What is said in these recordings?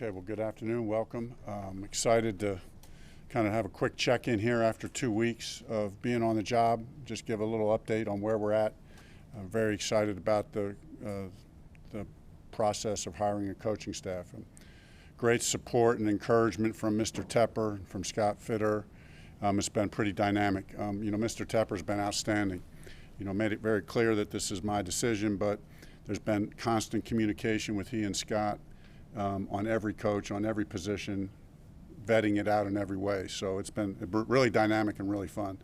Okay, well, good afternoon. Welcome. I'm excited to kind of have a quick check-in here after 2 weeks of being on the job. Just give a little update on where we're at. I'm very excited about the process of hiring a coaching staff. And great support and encouragement from Mr. Tepper and from Scott Fitter. It's been pretty dynamic. Mr. Tepper's been outstanding. Made it very clear that this is my decision, but there's been constant communication with he and Scott on every coach, on every position, vetting it out in every way. So it's been really dynamic and really fun.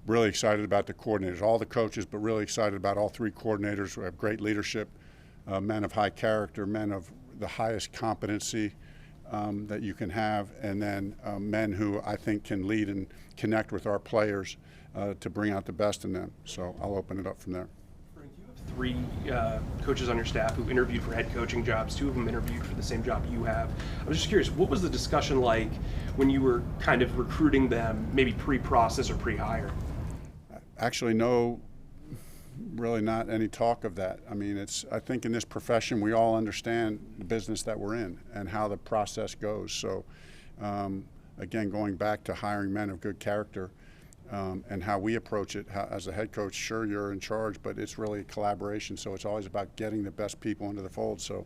Really excited about the coordinators, all the coaches, but really excited about all three coordinators who have great leadership, men of high character, men of the highest competency that you can have, and then men who I think can lead and connect with our players to bring out the best in them. So I'll open it up from there. Three coaches on your staff who interviewed for head coaching jobs. Two of them interviewed for the same job you have. I was just curious, what was the discussion like when you were kind of recruiting them, maybe pre-process or pre-hire? Actually, really not any talk of that. I mean, I think in this profession we all understand the business that we're in and how the process goes. So, again, going back to hiring men of good character, and how we approach it as a head coach, sure, you're in charge, but it's really a collaboration. So it's always about getting the best people into the fold. So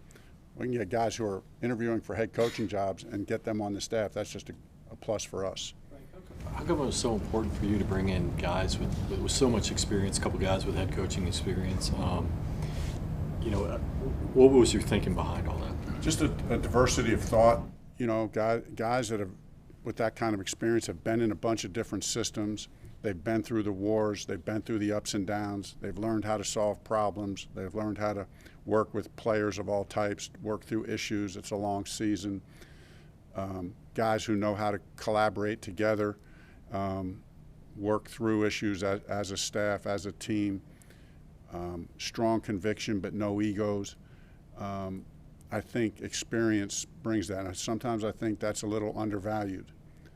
we can get guys who are interviewing for head coaching jobs and get them on the staff. That's just a plus for us. How come it was so important for you to bring in guys with so much experience, a couple guys with head coaching experience? What was your thinking behind all that? Just a diversity of thought. Guys that have, with that kind of experience, have been in a bunch of different systems. They've been through the wars. They've been through the ups and downs. They've learned how to solve problems. They've learned how to work with players of all types, work through issues. It's a long season. Guys who know how to collaborate together, work through issues as a staff, as a team. Strong conviction, but no egos. I think experience brings that. And sometimes I think that's a little undervalued.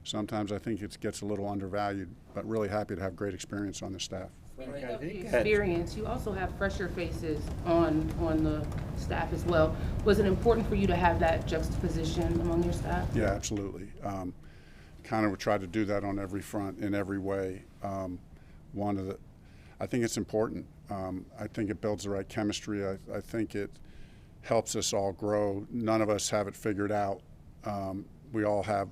Sometimes I think it gets a little undervalued, but really happy to have great experience on the staff. Experience, you also have fresher faces on the staff as well. Was it important for you to have that juxtaposition among your staff? Yeah, absolutely. Kind of tried to do that on every front, in every way. I think it's important. I think it builds the right chemistry. I think it helps us all grow. None of us have it figured out. We all have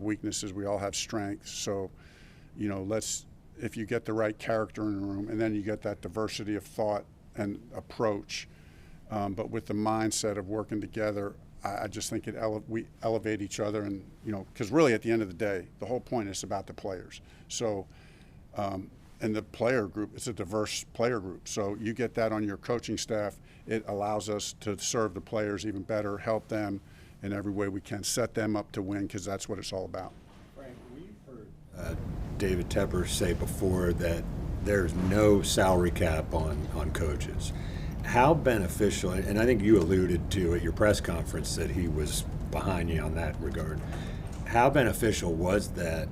weaknesses. We all have strengths. So, if you get the right character in the room, and then you get that diversity of thought and approach, but with the mindset of working together, I just think we elevate each other, and because really at the end of the day, the whole point is about the players. So. And the player group, it's a diverse player group. So you get that on your coaching staff, it allows us to serve the players even better, help them in every way we can, set them up to win, because that's what it's all about. Frank, we've heard David Tepper say before that there's no salary cap on coaches. How beneficial, and I think you alluded to at your press conference that he was behind you on that regard, how beneficial was that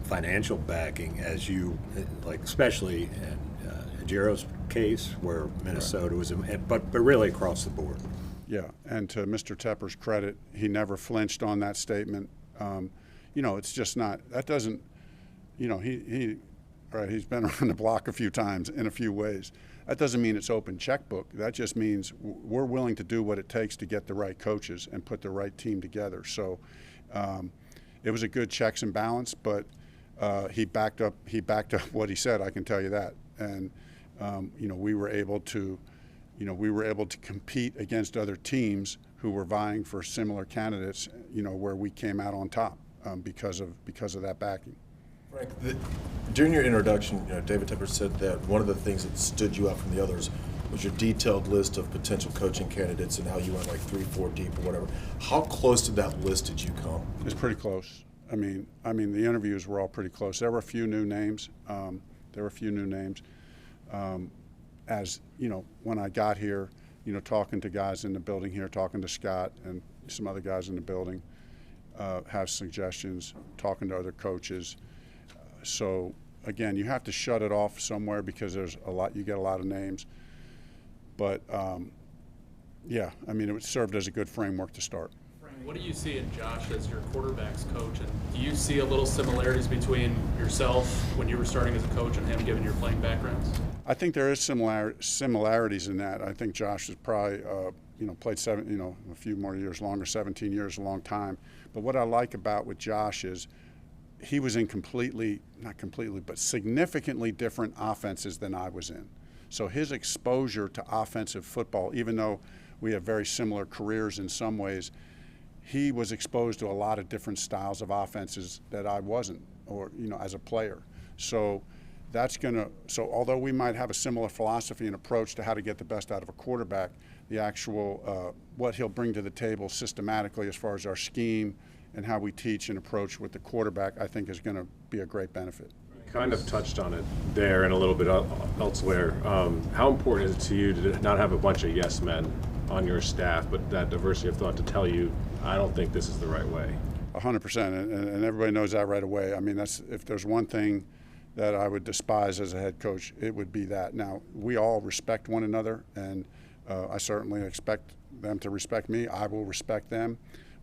financial backing as you, like especially in Jero's case where Minnesota was, but really across the board? Yeah, and to Mr. Tepper's credit, he never flinched on that statement. It's just not, that doesn't, he's been around the block a few times in a few ways. That doesn't mean it's open checkbook. That just means we're willing to do what it takes to get the right coaches and put the right team together. So, it was a good checks and balance, but he backed up what he said. I can tell you that, and we were able to compete against other teams who were vying for similar candidates. Where we came out on top because of that backing. Frank, during your introduction, David Tepper said that one of the things that stood you out from the others was your detailed list of potential coaching candidates and how you went like 3-4 deep or whatever. How close to that list did you come? It was pretty close. I mean, the interviews were all pretty close. There were a few new names. As when I got here, talking to guys in the building here, talking to Scott and some other guys in the building, have suggestions, talking to other coaches. So again, you have to shut it off somewhere because you get a lot of names. But Yeah, I mean, it served as a good framework to start. What do you see in Josh as your quarterback's coach? And do you see a little similarities between yourself when you were starting as a coach and him, given your playing backgrounds? I think there is similarities in that. I think Josh has probably, played a few more years longer, 17 years, a long time. But what I like about with Josh is he was in not completely, but significantly different offenses than I was in. So his exposure to offensive football, even though we have very similar careers in some ways, he was exposed to a lot of different styles of offenses that I wasn't, or as a player. So although we might have a similar philosophy and approach to how to get the best out of a quarterback, the actual what he'll bring to the table systematically as far as our scheme and how we teach and approach with the quarterback, I think is going to be a great benefit. Kind of touched on it there and a little bit elsewhere. How important is it to you to not have a bunch of yes men on your staff, but that diversity of thought to tell you, I don't think this is the right way? 100%, and everybody knows that right away. I mean, if there's one thing that I would despise as a head coach, it would be that. Now, we all respect one another, and I certainly expect them to respect me. I will respect them,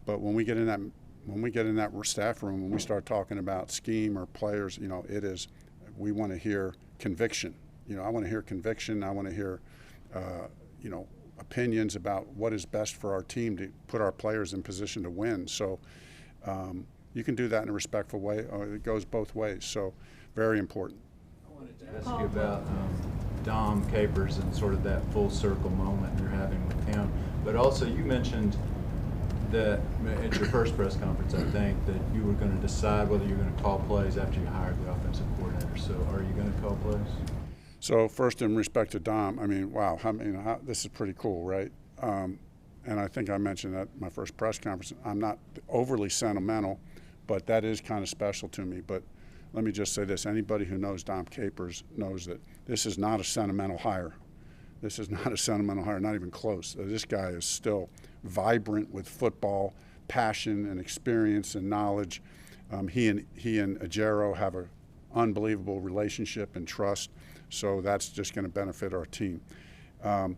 but when we get in that staff room, when we start talking about scheme or players, we want to hear conviction. I want to hear conviction. I want to hear, opinions about what is best for our team to put our players in position to win. So you can do that in a respectful way. It goes both ways. So very important. I wanted to ask you about Dom Capers and sort of that full circle moment you're having with him. But also you mentioned that at your first press conference, I think, that you were going to decide whether you're going to call plays after you hired the offensive coordinator. So are you going to call plays? So first, in respect to Dom, I mean, wow, this is pretty cool, right? And I think I mentioned at my first press conference, I'm not overly sentimental, but that is kind of special to me. But let me just say this, anybody who knows Dom Capers knows that this is not a sentimental hire. This is not a sentimental hire, not even close. This guy is still vibrant with football, passion and experience and knowledge. He and Ajero have an unbelievable relationship and trust. So that's just going to benefit our team. I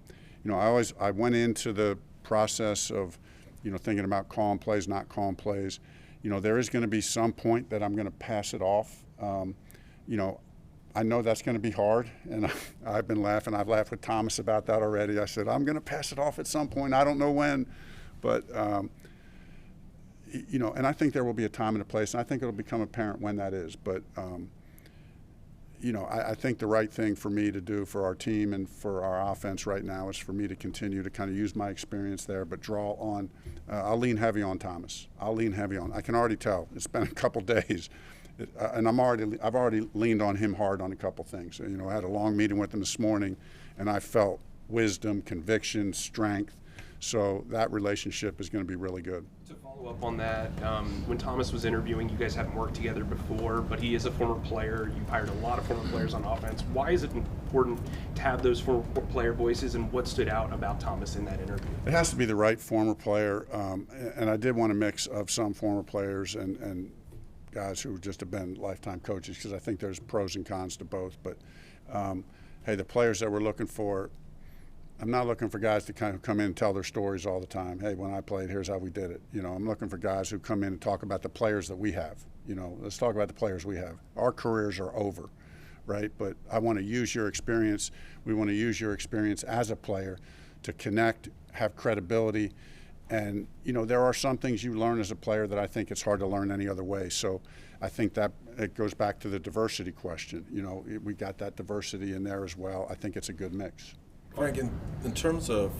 went into the process of, thinking about calling plays, not calling plays. There is going to be some point that I'm going to pass it off. I know that's going to be hard, and I've been laughing. I've laughed with Thomas about that already. I said, I'm going to pass it off at some point. I don't know when, but, and I think there will be a time and a place, and I think it'll become apparent when that is. But, I think the right thing for me to do for our team and for our offense right now is for me to continue to kind of use my experience there, but draw on. I'll lean heavy on Thomas. I can already tell. It's been a couple days, and I've already leaned on him hard on a couple things. I had a long meeting with him this morning, and I felt wisdom, conviction, strength. So that relationship is going to be really good. To follow up on that, when Thomas was interviewing, you guys haven't worked together before, but he is a former player. You've hired a lot of former players on offense. Why is it important to have those former player voices, and what stood out about Thomas in that interview? It has to be the right former player, and I did want a mix of some former players and guys who just have been lifetime coaches, because I think there's pros and cons to both. But, hey, the players that we're looking for, I'm not looking for guys to kind of come in and tell their stories all the time. Hey, when I played, here's how we did it. I'm looking for guys who come in and talk about the players that we have. Let's talk about the players we have. Our careers are over, right? But I want to use your experience. We want to use your experience as a player to connect, have credibility. And, there are some things you learn as a player that I think it's hard to learn any other way. So I think that it goes back to the diversity question. We got that diversity in there as well. I think it's a good mix. Frank, in terms of,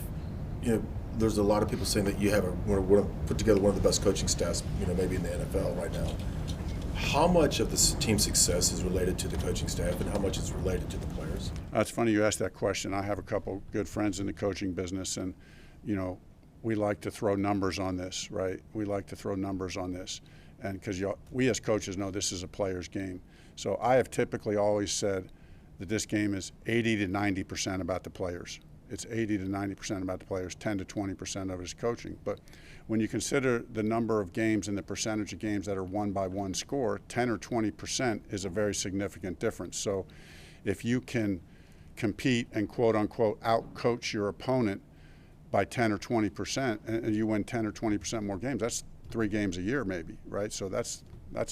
there's a lot of people saying that you have put together one of the best coaching staffs, maybe in the NFL right now. How much of the team's success is related to the coaching staff, and how much is related to the players? It's funny you asked that question. I have a couple good friends in the coaching business, and we like to throw numbers on this, right? We like to throw numbers on this, and because we as coaches know this is a player's game. So I have typically always said that this game is 80 to 90% about the players. It's 80 to 90% about the players, 10 to 20% of it is coaching. But when you consider the number of games and the percentage of games that are won by one score, 10 or 20% is a very significant difference. So if you can compete and quote unquote out-coach your opponent, by 10 or 20%, and you win 10 or 20% more games, that's 3 games a year maybe, right? So that's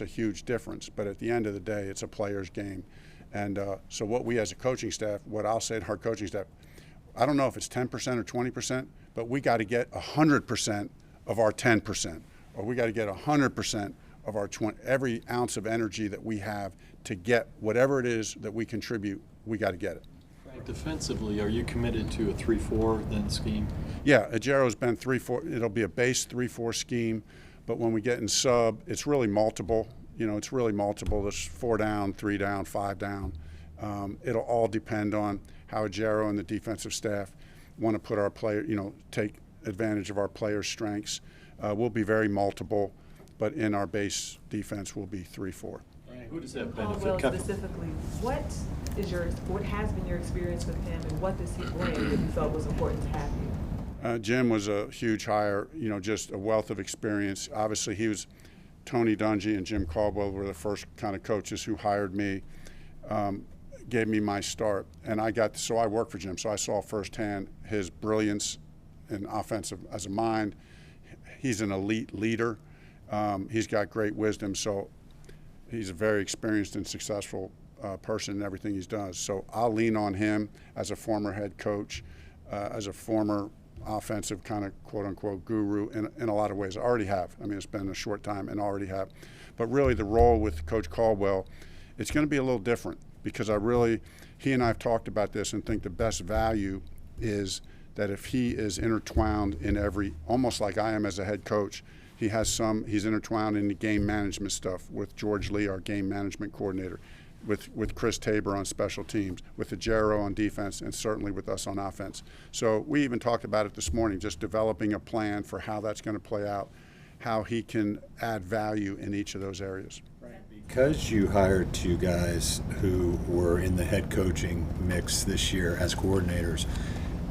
a huge difference. But at the end of the day, it's a player's game. And so what we as a coaching staff, what I'll say to our coaching staff, I don't know if it's 10% or 20%, but we got to get 100% of our 10%, or we got to get 100% of our 20, every ounce of energy that we have to get whatever it is that we contribute, we got to get it. Defensively, are you committed to a 3-4 then scheme? Yeah, Ajero's been 3-4. It'll be a base 3-4 scheme, but when we get in sub, it's really multiple. You know, it's really multiple. There's 4 down, 3 down, 5 down. It'll all depend on how Ajero and the defensive staff want to put our player, you know, take advantage of our players' strengths. We'll be very multiple, but in our base defense, we'll be 3-4. Who does that Caldwell benefit? specifically, what has been your experience with him, and what does he bring that you felt was important to have you? Jim was a huge hire, you know, just a wealth of experience. Obviously, Tony Dungy and Jim Caldwell were the first kind of coaches who hired me, gave me my start. And so I worked for Jim, so I saw firsthand his brilliance in offensive as a mind. He's an elite leader. He's got great wisdom, so he's a very experienced and successful person in everything he does. So I'll lean on him as a former head coach, as a former offensive kind of quote-unquote guru in a lot of ways. I already have. I mean, it's been a short time and already have. But really the role with Coach Caldwell, it's going to be a little different because he and I have talked about this and think the best value is that if he is intertwined in almost like I am as a head coach, he's intertwined in the game management stuff with George Lee, our game management coordinator, with Chris Tabor on special teams, with Ajero on defense, and certainly with us on offense. So we even talked about it this morning, just developing a plan for how that's going to play out, how he can add value in each of those areas. Because you hired 2 guys who were in the head coaching mix this year as coordinators,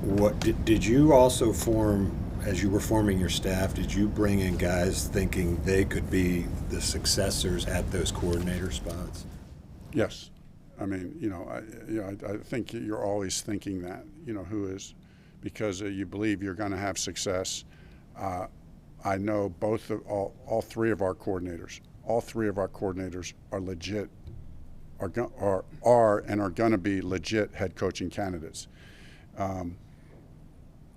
what did you also form? As you were forming your staff, did you bring in guys thinking they could be the successors at those coordinator spots? Yes. I memean, I think you're always thinking that, because you believe you're going to have success. I know all 3 of our coordinators. All 3 of our coordinators are legit, are and are going to be legit head coaching candidates.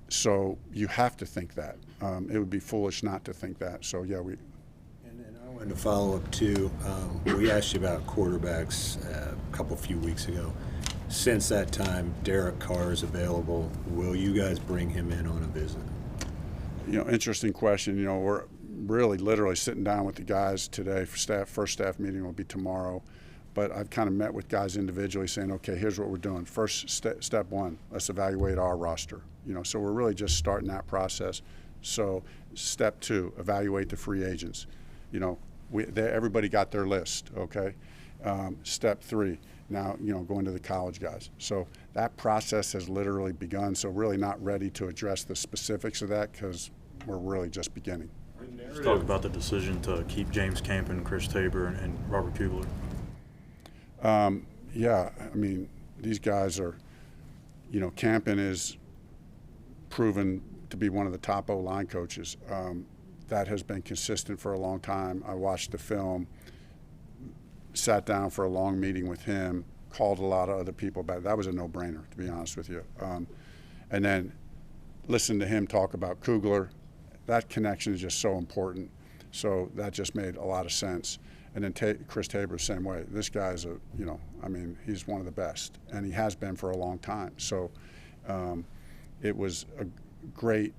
So you have to think that. It would be foolish not to think that. So yeah, And I wanted to follow up too. We asked you about quarterbacks a few weeks ago. Since that time, Derek Carr is available. Will you guys bring him in on a visit? Interesting question. We're really literally sitting down with the guys today for staff. First staff meeting will be tomorrow. But I've kind of met with guys individually saying, okay, here's what we're doing. First, step 1, let's evaluate our roster. So we're really just starting that process. So step 2, evaluate the free agents. Everybody got their list, okay? Step 3, now, going to the college guys. So that process has literally begun. So really not ready to address the specifics of that because we're really just beginning. Let's talk about the decision to keep James Campen, Chris Tabor, and Robert Kugler. Yeah, I mean, these guys are, Campen is proven to be one of the top O-line coaches. That has been consistent for a long time. I watched the film, sat down for a long meeting with him, called a lot of other people about it. That was a no-brainer, to be honest with you. And then listened to him talk about Kugler. That connection is just so important. So that just made a lot of sense. And then Chris Tabor, the same way. This guy's he's one of the best, and he has been for a long time. So it was a great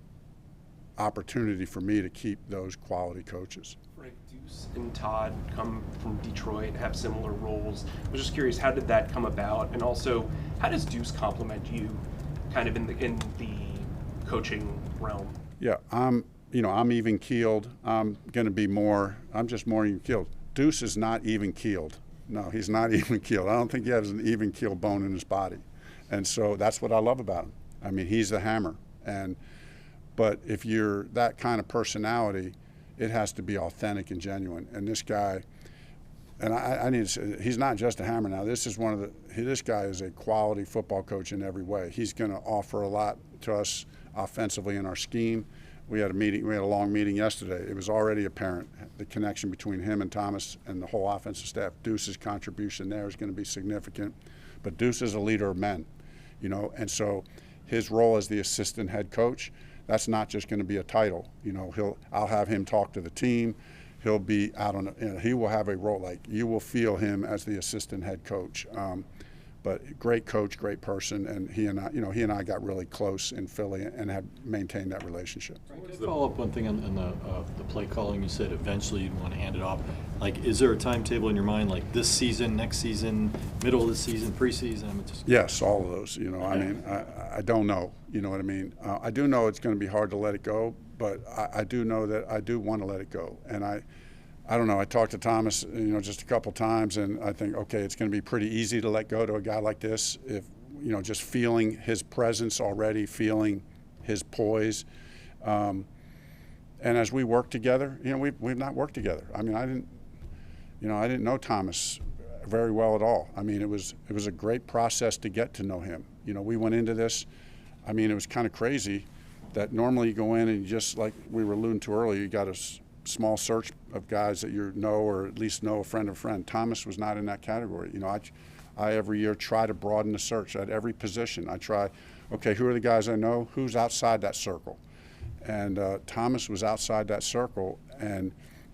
opportunity for me to keep those quality coaches. Right, Deuce and Todd come from Detroit, have similar roles. I was just curious, how did that come about? And also, how does Deuce complement you kind of in the coaching realm? Yeah, I'm even keeled. I'm just more even keeled. Deuce is not even keeled. No, he's not even keeled. I don't think he has an even keeled bone in his body. And so that's what I love about him. I mean, he's the hammer. But if you're that kind of personality, it has to be authentic and genuine. And this guy, and I need to say, he's not just a hammer now. This guy is a quality football coach in every way. He's going to offer a lot to us offensively in our scheme. We had a long meeting yesterday. It was already apparent the connection between him and Thomas and the whole offensive staff. Deuce's contribution there is going to be significant, but Deuce is a leader of men, you know, and so his role as the assistant head coach, that's not just going to be a title. You know, I'll have him talk to the team. He'll be out on, he will have a role, like you will feel him as the assistant head coach. But great coach, great person, and he and I got really close in Philly and have maintained that relationship. Can I follow up one thing on the play calling? You said eventually you'd want to hand it off. Like, is there a timetable in your mind, like this season, next season, middle of the season, preseason? Yes, all of those. You know, I mean, I don't know. You know what I mean? I do know it's going to be hard to let it go, but I do know that I do want to let it go, and I don't know. I talked to Thomas, you know, just a couple times, and I think, okay, it's going to be pretty easy to let go to a guy like this if, you know, just feeling his presence already, feeling his poise. And as we work together, you know, we've not worked together. I mean, I didn't know Thomas very well at all. I mean, it was a great process to get to know him. You know, we went into this. I mean, it was kind of crazy that normally you go in and you just, like we were alluding to earlier, you got a small search of guys that you know or at least know a friend of a friend. Thomas was not in that category. You know, I every year try to broaden the search at every position. I try, okay, who are the guys I know? Who's outside that circle? And Thomas was outside that circle.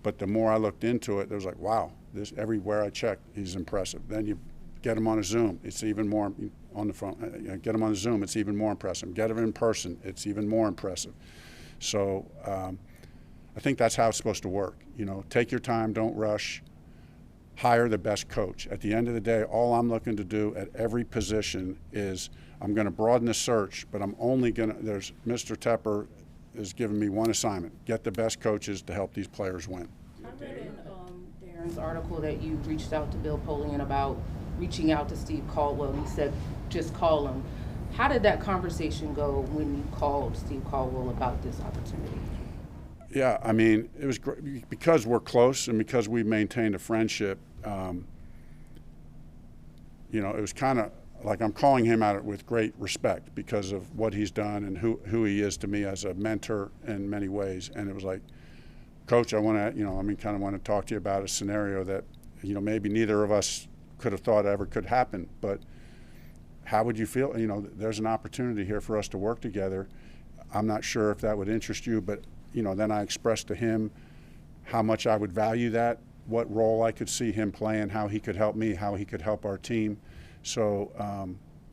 But the more I looked into it, it was like, wow, everywhere I checked, he's impressive. Then you get him on a Zoom, it's even more on the phone. Get him on a Zoom, it's even more impressive. Get him in person, it's even more impressive. So I think that's how it's supposed to work. You know, take your time, don't rush, hire the best coach. At the end of the day, all I'm looking to do at every position is I'm going to broaden the search, but I'm only going to, Mr. Tepper is giving me one assignment, get the best coaches to help these players win. I read in Darren's article that you reached out to Bill Polian about reaching out to Steve Caldwell, and he said, just call him. How did that conversation go when you called Steve Caldwell about this opportunity? Yeah, I mean, it was great because we're close and because we maintained a friendship. You know, it was kind of like I'm calling him out with great respect because of what he's done and who he is to me as a mentor in many ways. And it was like, Coach, I want to, you know, I mean, kind of want to talk to you about a scenario that, you know, maybe neither of us could have thought ever could happen. But how would you feel? You know, there's an opportunity here for us to work together. I'm not sure if that would interest you, but you know, then I expressed to him how much I would value that, what role I could see him playing, how he could help me, how he could help our team. So,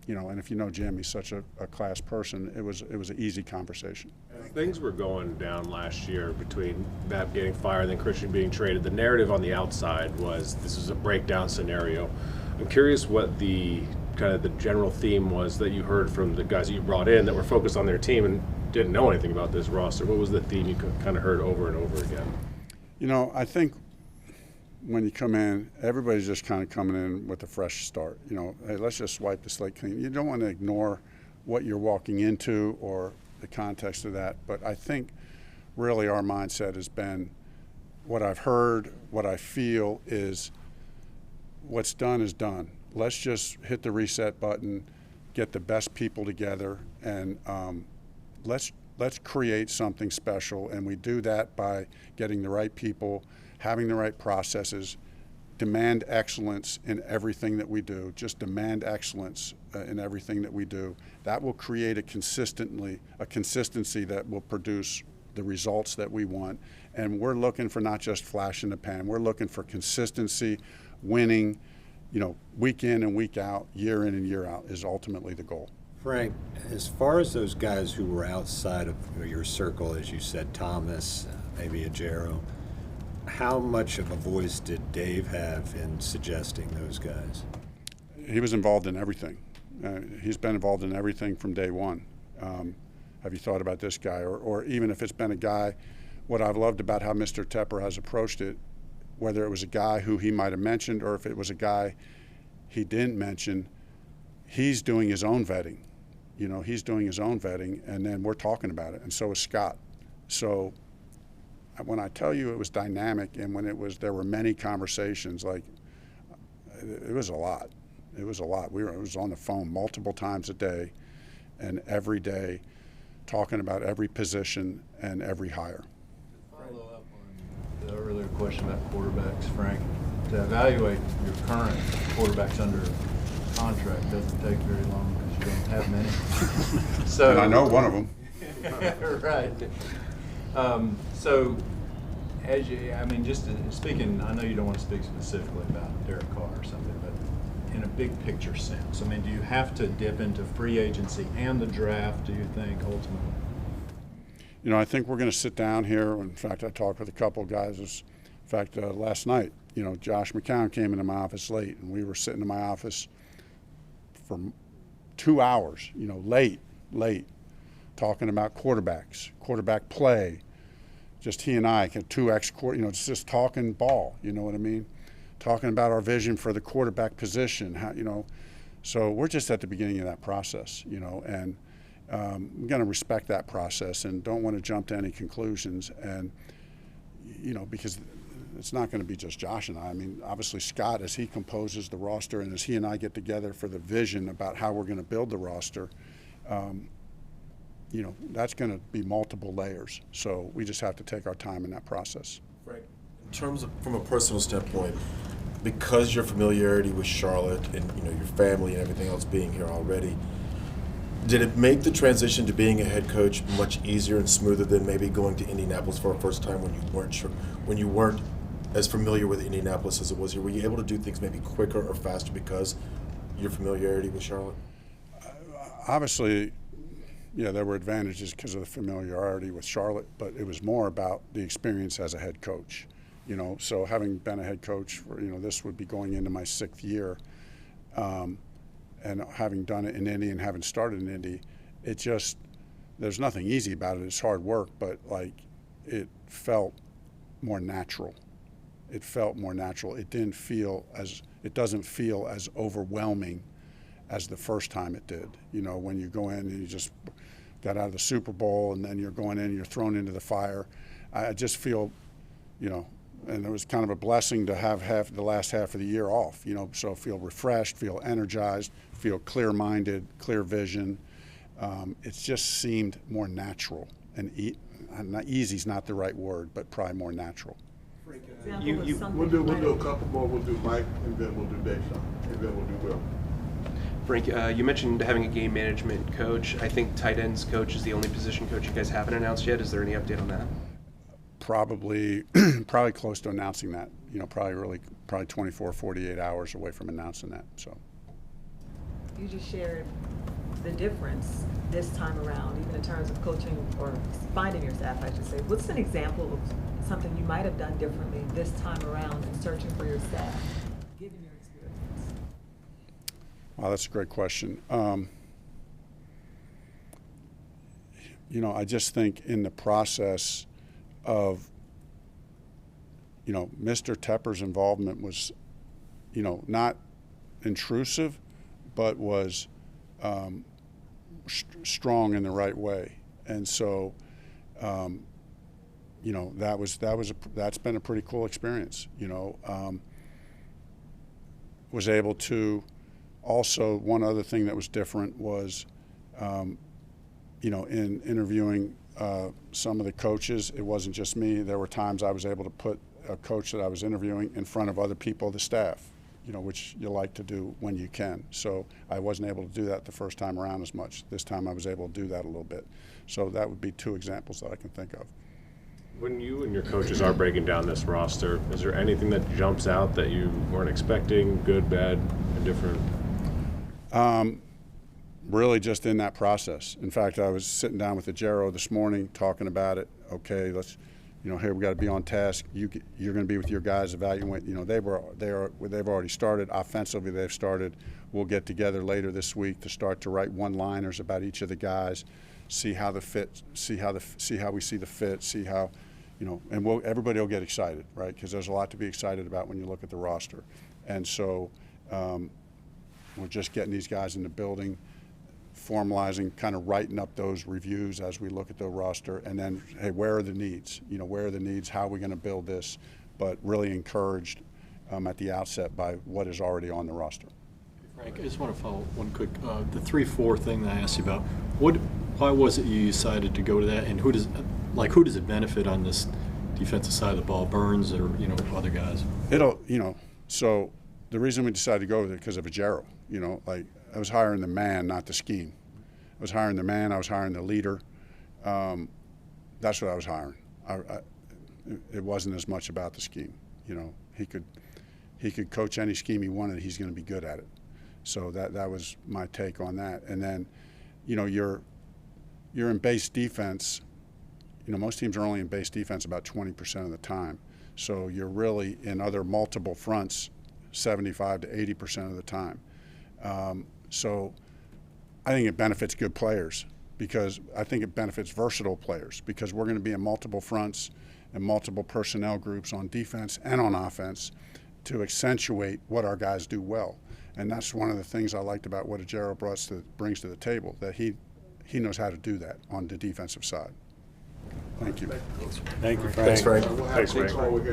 you know, and if you know Jim, he's such a class person. It was an easy conversation. As things were going down last year between Matt getting fired and then Christian being traded, the narrative on the outside was this is a breakdown scenario. I'm curious what the kind of the general theme was that you heard from the guys that you brought in that were focused on their team and didn't know anything about this roster. What was the theme you kind of heard over and over again? You know, I think when you come in, everybody's just kind of coming in with a fresh start. You know, hey, let's just wipe the slate clean. You don't want to ignore what you're walking into or the context of that. But I think really our mindset has been what I've heard, what I feel is what's done is done. Let's just hit the reset button, get the best people together, and let's create something special. And we do that by getting the right people, having the right processes, demand excellence in everything that we do. Just demand excellence in everything that we do. That will create a consistency that will produce the results that we want. And we're looking for not just flash in the pan. We're looking for consistency, winning, you know, week in and week out, year in and year out is ultimately the goal. Frank, as far as those guys who were outside of your circle, as you said, Thomas, maybe Ajero, how much of a voice did Dave have in suggesting those guys? He was involved in everything. He's been involved in everything from day one. Have you thought about this guy? Or even if it's been a guy, what I've loved about how Mr. Tepper has approached it, whether it was a guy who he might have mentioned or if it was a guy he didn't mention, he's doing his own vetting. You know, he's doing his own vetting, and then we're talking about it, and so is Scott. So when I tell you it was dynamic and when there were many conversations, like it was a lot. It was a lot. It was on the phone multiple times a day, and every day talking about every position and every hire. Follow up on the earlier question about quarterbacks, Frank. To evaluate your current quarterbacks under contract doesn't take very long because you don't have many. So And I know one of them. Right. So, as you, I mean, just speaking, I know you don't want to speak specifically about Derek Carr or something, but in a big picture sense, I mean, do you have to dip into free agency and the draft, do you think, ultimately? You know, I think we're going to sit down here. In fact, I talked with a couple of guys. In fact, last night, you know, Josh McCown came into my office late, and we were sitting in my office for 2 hours, you know, late, talking about quarterbacks, quarterback play. Just he and I, you know, it's just talking ball, you know what I mean? Talking about our vision for the quarterback position, how, you know. So we're just at the beginning of that process, you know, and I'm going to respect that process and don't want to jump to any conclusions. And, you know, because it's not going to be just Josh and I. I mean, obviously Scott, as he composes the roster and as he and I get together for the vision about how we're going to build the roster, you know, that's going to be multiple layers. So we just have to take our time in that process. Frank, in terms of, from a personal standpoint, because your familiarity with Charlotte and, you know, your family and everything else being here already, did it make the transition to being a head coach much easier and smoother than maybe going to Indianapolis for a first time when you weren't as familiar with Indianapolis as it was here? Were you able to do things maybe quicker or faster because your familiarity with Charlotte? Obviously, yeah, there were advantages because of the familiarity with Charlotte, but it was more about the experience as a head coach. You know, so having been a head coach for, you know, this would be going into my 6th year, and having done it in Indy and having started in Indy, it just, there's nothing easy about it. It's hard work, but like it felt more natural. It felt more natural. It doesn't feel as overwhelming as the first time it did. You know, when you go in and you just got out of the Super Bowl and then you're going in and you're thrown into the fire. I just feel, you know, and it was kind of a blessing to have the last half of the year off, you know, so feel refreshed, feel energized, feel clear-minded, clear vision. It just seemed more natural, and easy is not the right word, but probably more natural. We'll do a couple more. We'll do Mike, and then we'll do Deshaun, and then we'll do Will. Frank, you mentioned having a game management coach. I think tight ends coach is the only position coach you guys haven't announced yet. Is there any update on that? Probably close to announcing that. You know, probably 24, 48 hours away from announcing that. So. You just shared the difference this time around, even in terms of coaching or finding your staff, I should say. What's an example of something you might have done differently this time around in searching for your staff, given your experience? Wow, that's a great question. You know, I just think in the process of, you know, Mr. Tepper's involvement was, you know, not intrusive, but was strong in the right way. And so, you know, that's been a pretty cool experience. You know, was able to also, one other thing that was different was, you know, in interviewing some of the coaches, it wasn't just me. There were times I was able to put a coach that I was interviewing in front of other people of the staff, you know, which you like to do when you can. So I wasn't able to do that the first time around as much. This time I was able to do that a little bit. So that would be 2 examples that I can think of. When you and your coaches are breaking down this roster, is there anything that jumps out that you weren't expecting, good, bad, indifferent? Really just in that process. In fact, I was sitting down with the Jero this morning talking about it. Okay, let's, you know, here we got to be on task. You're going to be with your guys, evaluate. You know, they've already started offensively. They've started. We'll get together later this week to start to write one-liners about each of the guys, see how the fit, see how we see the fit, see how, you know, and everybody will get excited, right? Because there's a lot to be excited about when you look at the roster, and so we're just getting these guys in the building, formalizing, kind of writing up those reviews as we look at the roster, and then, hey, where are the needs? You know, where are the needs? How are we going to build this? But really encouraged at the outset by what is already on the roster. Frank, I just want to follow one quick, the 3-4 thing that I asked you about. Why was it you decided to go to that, and who does it benefit on this defensive side of the ball, Burns or other guys? So the reason we decided to go with it because of Ajero. I was hiring the man, not the scheme. I was hiring the man. I was hiring the leader. That's what I was hiring. It wasn't as much about the scheme. He could coach any scheme he wanted. He's going to be good at it. So that was my take on that. And then, you're in base defense. Most teams are only in base defense about 20% of the time. So you're really in other multiple fronts 75 to 80% of the time. So I think it benefits good players because I think it benefits versatile players because we're going to be in multiple fronts and multiple personnel groups on defense and on offense to accentuate what our guys do well. And that's one of the things I liked about what Ajero brings to the table, that he knows how to do that on the defensive side. Thank you. Thank you, Frank. Thanks, Frank. Thanks, Frank.